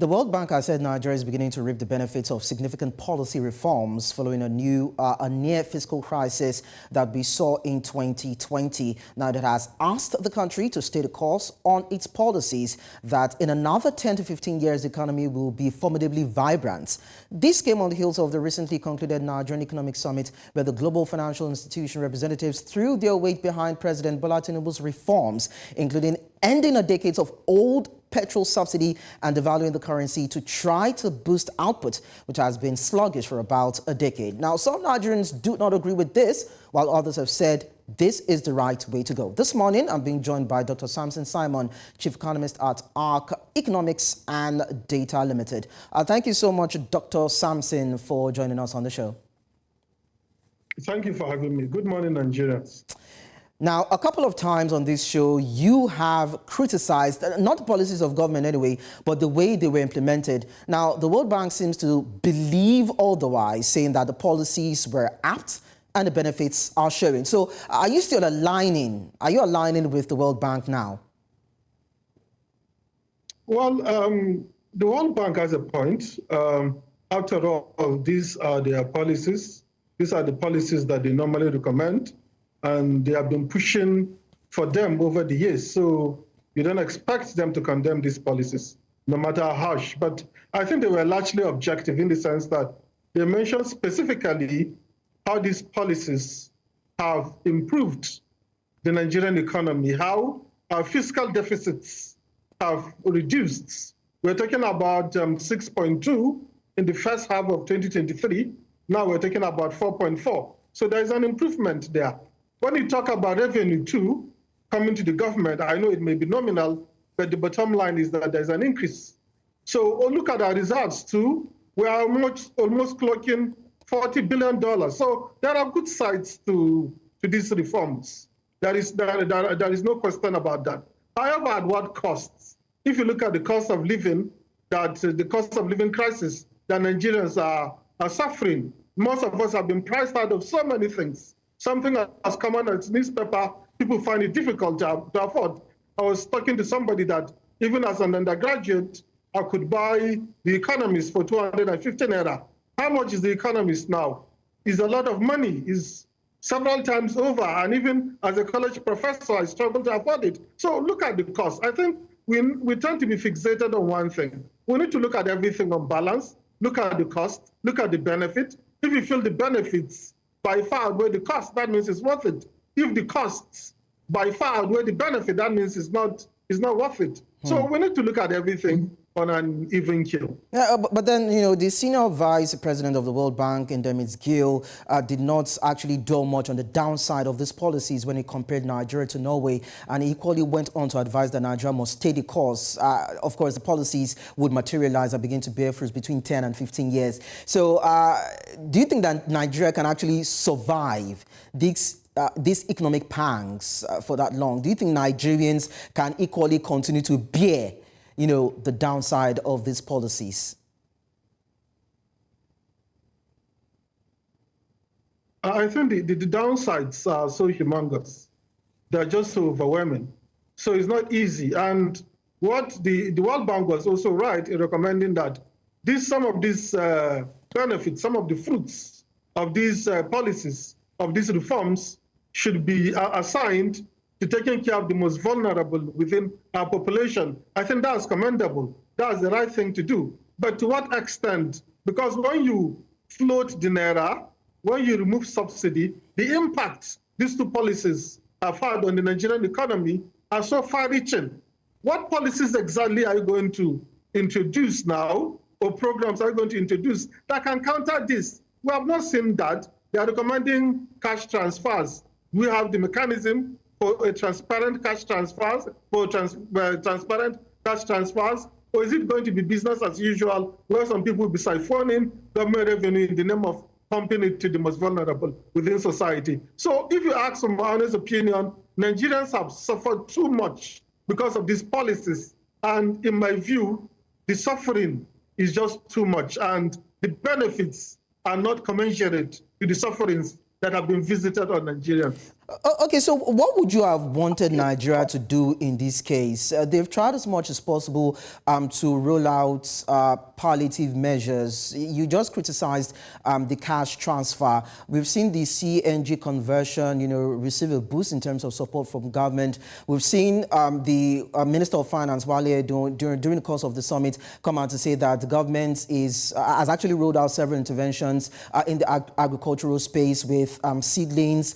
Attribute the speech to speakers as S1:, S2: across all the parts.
S1: The World Bank has said Nigeria is beginning to reap the benefits of significant policy reforms following a near fiscal crisis that we saw in 2020. Now, it has asked the country to stay the course on its policies that in another 10 to 15 years, the economy will be formidably vibrant. This came on the heels of the recently concluded Nigerian Economic Summit, where the global financial institution representatives threw their weight behind President Bola Tinubu's reforms, including ending a decade of old petrol subsidy and devaluing the currency to try to boost output, which has been sluggish for about a decade. Now, some Nigerians do not agree with this, while others have said this is the right way to go. This morning, I'm being joined by Dr. Samson Simon, Chief Economist at ARKK Economics Data Limited. Thank you so much, Dr. Samson, for joining us on the show.
S2: Thank you for having me. Good morning, Nigerians.
S1: Now, a couple of times on this show, you have criticized, not the policies of government anyway, but the way they were implemented. Now, the World Bank seems to believe otherwise, saying that the policies were apt and the benefits are showing. So are you still aligning? Are you aligning with the World Bank now?
S2: Well, the World Bank has a point. After all, these are their policies. These are the policies that they normally recommend. And they have been pushing for them over the years. So you don't expect them to condemn these policies, no matter how harsh. But I think they were largely objective in the sense that they mentioned specifically how these policies have improved the Nigerian economy, how our fiscal deficits have reduced. We're talking about 6.2 in the first half of 2023. Now we're talking about 4.4. So there's an improvement there. When you talk about revenue too, coming to the government, I know it may be nominal, but the bottom line is that there's an increase. So look at our results too. We are almost clocking $40 billion. So there are good sides to these reforms. There is no question about that. However, at what costs? If you look at the cost of living, the cost of living crisis that Nigerians are suffering, most of us have been priced out of so many things. Something has come on its newspaper, people find it difficult to afford. I was talking to somebody that even as an undergraduate, I could buy The Economist for 250 naira. How much is The Economist now? It's a lot of money. It's several times over. And even as a college professor, I struggle to afford it. So look at the cost. I think we tend to be fixated on one thing. We need to look at everything on balance, look at the cost, look at the benefit. If you feel the benefits by far outweigh the cost, that means it's worth it. If the costs by far outweigh the benefit, that means it's not worth it. So we need to look at everything on an even keel.
S1: Yeah, but then, the senior vice president of the World Bank, Economist Gill, did not actually dwell much on the downside of these policies when he compared Nigeria to Norway, and he equally went on to advise that Nigeria must stay the course. Of course, the policies would materialize and begin to bear fruits between 10 and 15 years. So do you think that Nigeria can actually survive these economic pangs for that long? Do you think Nigerians can equally continue to bear the downside of these policies?
S2: I think the downsides are so humongous. They're just so overwhelming. So it's not easy. And what the World Bank was also right in recommending that some of these benefits, some of the fruits of these policies, of these reforms should be assigned to taking care of the most vulnerable within our population. I think that's commendable. That's the right thing to do. But to what extent? Because when you float the naira, when you remove subsidy, the impact these two policies have had on the Nigerian economy are so far-reaching. What policies exactly are you going to introduce now, or programs are you going to introduce that can counter this? We have not seen that. They are recommending cash transfers. We have the mechanism for a transparent cash transfers, or transparent cash transfers, or is it going to be business as usual, where some people will be siphoning government revenue in the name of pumping it to the most vulnerable within society? So if you ask my honest opinion, Nigerians have suffered too much because of these policies. And in my view, the suffering is just too much, and the benefits are not commensurate to the sufferings that have been visited on Nigerians.
S1: Okay, so what would you have wanted Nigeria to do in this case? They've tried as much as possible to roll out palliative measures. You just criticized the cash transfer. We've seen the CNG conversion, receive a boost in terms of support from government. We've seen the Minister of Finance, Wale, during the course of the summit, come out to say that the government has actually rolled out several interventions in the agricultural space with seedlings,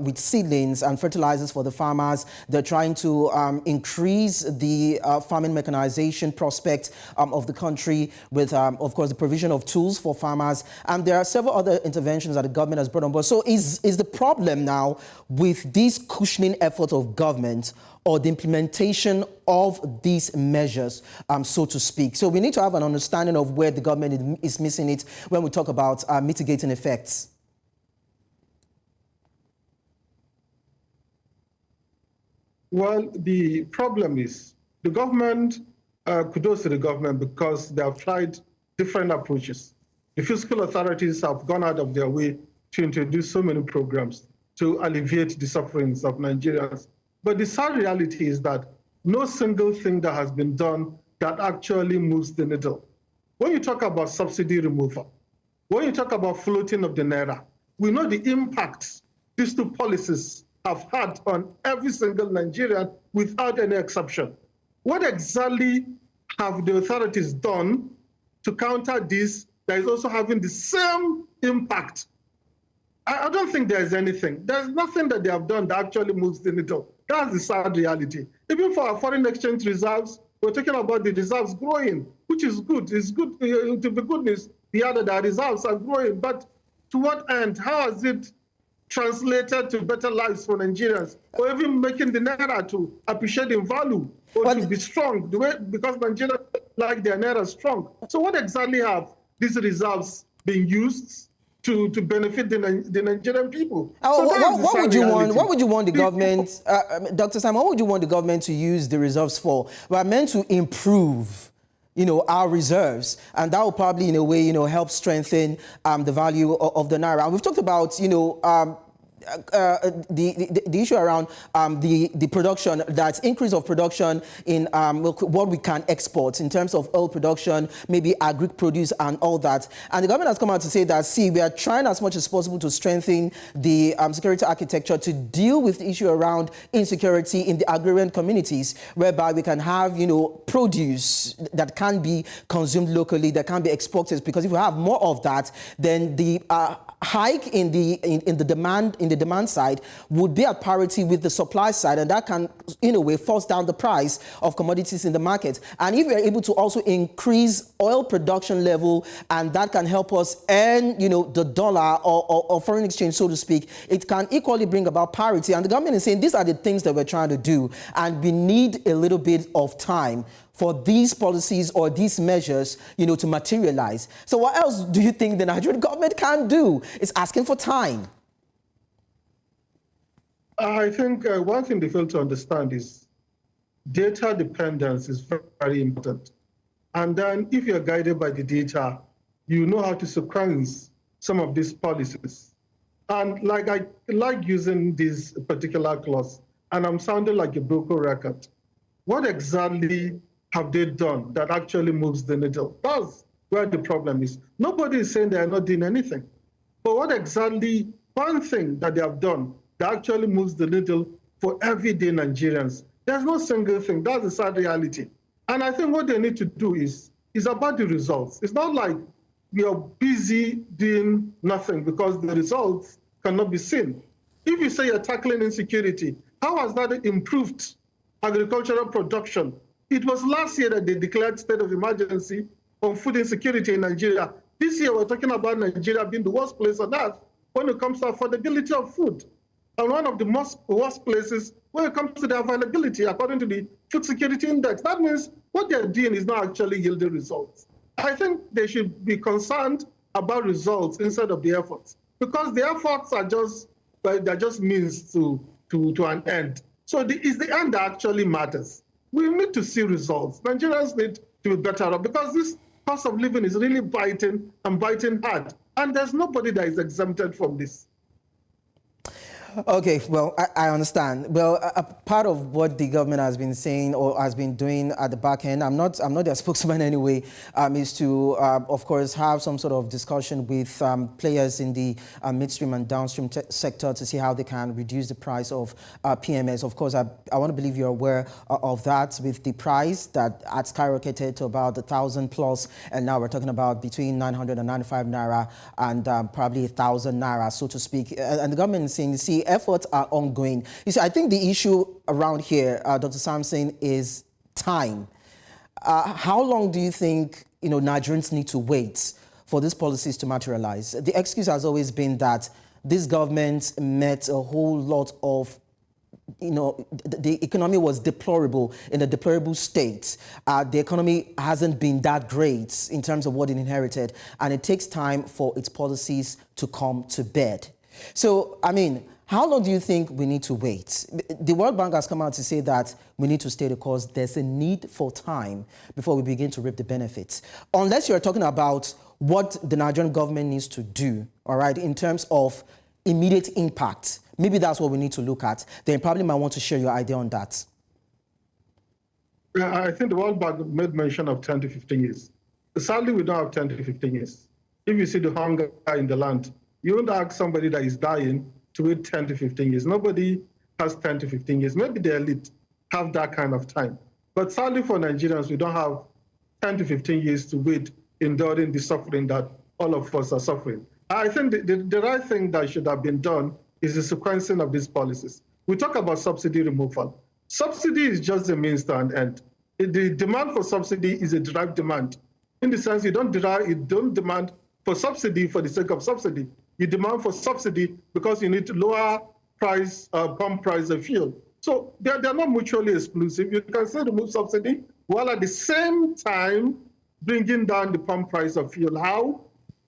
S1: with seedlings and fertilizers for the farmers. They're trying to increase the farming mechanization prospect of the country with, of course, the provision of tools for farmers. And there are several other interventions that the government has brought on board. So is the problem now with this cushioning effort of government or the implementation of these measures, so to speak? So we need to have an understanding of where the government is missing it when we talk about mitigating effects.
S2: Well, the problem is the government, kudos to the government because they have tried different approaches. The fiscal authorities have gone out of their way to introduce so many programs to alleviate the sufferings of Nigerians. But the sad reality is that no single thing that has been done that actually moves the needle. When you talk about subsidy removal, when you talk about floating of the naira, we know the impacts these two policies have had on every single Nigerian without any exception. What exactly have the authorities done to counter this that is also having the same impact? I don't think there's anything. There's nothing that they have done that actually moves the needle. That's the sad reality. Even for our foreign exchange reserves, we're talking about the reserves growing, which is good. It's good to be goodness. The other that reserves are growing, but to what end? How has it translated to better lives for Nigerians, or even making the naira to appreciate in value or to be strong, because Nigerians like their naira strong. So what exactly have these reserves been used to benefit the Nigerian people? So
S1: what would you want? What would you want the government, Dr. Simon? What would you want the government to use the reserves for? We are meant to improve our reserves, and that will probably, in a way, help strengthen the value of the naira. And we've talked about, the issue around the production, that's increase of production in what we can export in terms of oil production, maybe agri produce and all that. And the government has come out to say that, see, we are trying as much as possible to strengthen the security architecture to deal with the issue around insecurity in the agrarian communities, whereby we can have, produce that can be consumed locally, that can be exported. Because if we have more of that, then the hike in the demand side would be at parity with the supply side, and that can, in a way, force down the price of commodities in the market. And if we are able to also increase oil production level, and that can help us earn, the dollar or foreign exchange, so to speak, it can equally bring about parity. And the government is saying these are the things that we're trying to do, and we need a little bit of time for these policies or these measures, to materialize. So what else do you think the Nigerian government can do? It's asking for time.
S2: I think one thing they fail to understand is data dependence is very, very important. And then if you're guided by the data, you know how to sequence some of these policies. And I like using this particular clause, and I'm sounding like a broken record. What exactly have they done that actually moves the needle? That's where the problem is. Nobody is saying they are not doing anything. But what exactly, one thing that they have done that actually moves the needle for everyday Nigerians? There's no single thing. That's the sad reality. And I think what they need to do is about the results. It's not like we are busy doing nothing because the results cannot be seen. If you say you're tackling insecurity, how has that improved agricultural production? It was last year that they declared state of emergency on food insecurity in Nigeria. This year, we're talking about Nigeria being the worst place on earth when it comes to affordability of food, and one of the worst places when it comes to the availability, according to the Food Security Index. That means what they're doing is not actually yielding results. I think they should be concerned about results instead of the efforts, because the efforts are just means to an end. So it's the end that actually matters. We need to see results. Nigerians need to be better off, because this cost of living is really biting hard. And there's nobody that is exempted from this.
S1: Okay, well, I understand. Well, a part of what the government has been saying or has been doing at the back end, I'm not their spokesman anyway, is to, of course, have some sort of discussion with players in the midstream and downstream sector to see how they can reduce the price of PMS. Of course, I want to believe you're aware of that, with the price that had skyrocketed to about 1,000 plus, and now we're talking about between 995 naira and probably 1,000 naira, so to speak. And the government is saying, see, efforts are ongoing. You see, I think the issue around here, Dr. Samson, is time. How long do you think Nigerians need to wait for these policies to materialize? The excuse has always been that this government met a whole lot of the economy was deplorable, in a deplorable state. The economy hasn't been that great in terms of what it inherited, and it takes time for its policies to come to bed. So, I mean, how long do you think we need to wait? The World Bank has come out to say that we need to stay the course. There's a need for time before we begin to reap the benefits. Unless you're talking about what the Nigerian government needs to do, all right, in terms of immediate impact. Maybe that's what we need to look at. Then you probably might want to share your idea on that.
S2: Yeah, I think the World Bank made mention of 10 to 15 years. Sadly, we don't have 10 to 15 years. If you see the hunger in the land, you won't ask somebody that is dying to wait 10 to 15 years. Nobody has 10 to 15 years. Maybe the elite have that kind of time. But sadly for Nigerians, we don't have 10 to 15 years to wait, enduring the suffering that all of us are suffering. I think the right thing that should have been done is the sequencing of these policies. We talk about subsidy removal. Subsidy is just a means to an end. The demand for subsidy is a derived demand. In the sense, you don't demand for subsidy for the sake of subsidy. You demand for subsidy because you need to lower price, pump price of fuel. So they're not mutually exclusive. You can still remove subsidy while at the same time bringing down the pump price of fuel. How?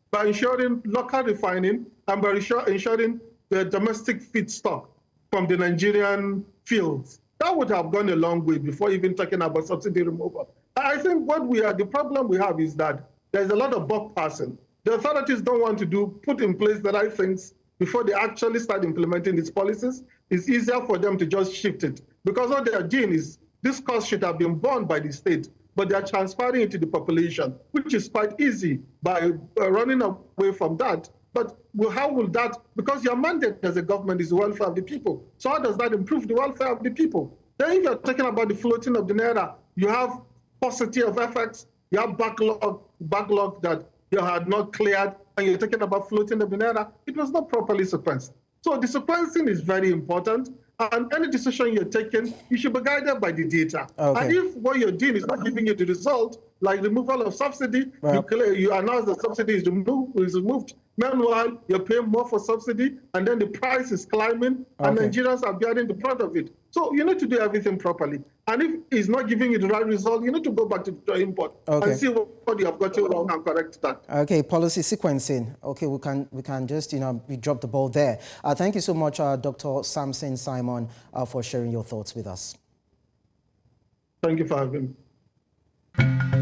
S2: By ensuring local refining and by ensuring the domestic feedstock from the Nigerian fields. That would have gone a long way before even talking about subsidy removal. I think the problem we have is that there's a lot of buck passing. The authorities don't want to put in place the right things before they actually start implementing these policies. It's easier for them to just shift it because what they are doing is this cost should have been borne by the state, but they are transferring it to the population, which is quite easy by running away from that. But how will that, because your mandate as a government is the welfare of the people. So how does that improve the welfare of the people? Then if you're talking about the floating of the naira, you have paucity of effects, you have backlog that you had not cleared, and you're talking about floating of the naira. It was not properly sequenced. So the sequencing is very important. And any decision you're taking, you should be guided by the data. Okay. And if what you're doing is not giving you the result, like removal of subsidy, you announce the subsidy is removed. Meanwhile, you're paying more for subsidy, and then the price is climbing, and Nigerians are bearing the brunt of it. So you need to do everything properly. And if it's not giving you the right result, you need to go back to the drawing board and see what you have got wrong and correct that.
S1: Okay, policy sequencing. Okay, we can just we dropped the ball there. Thank you so much, Dr. Samson Simon, for sharing your thoughts with us.
S2: Thank you for having me.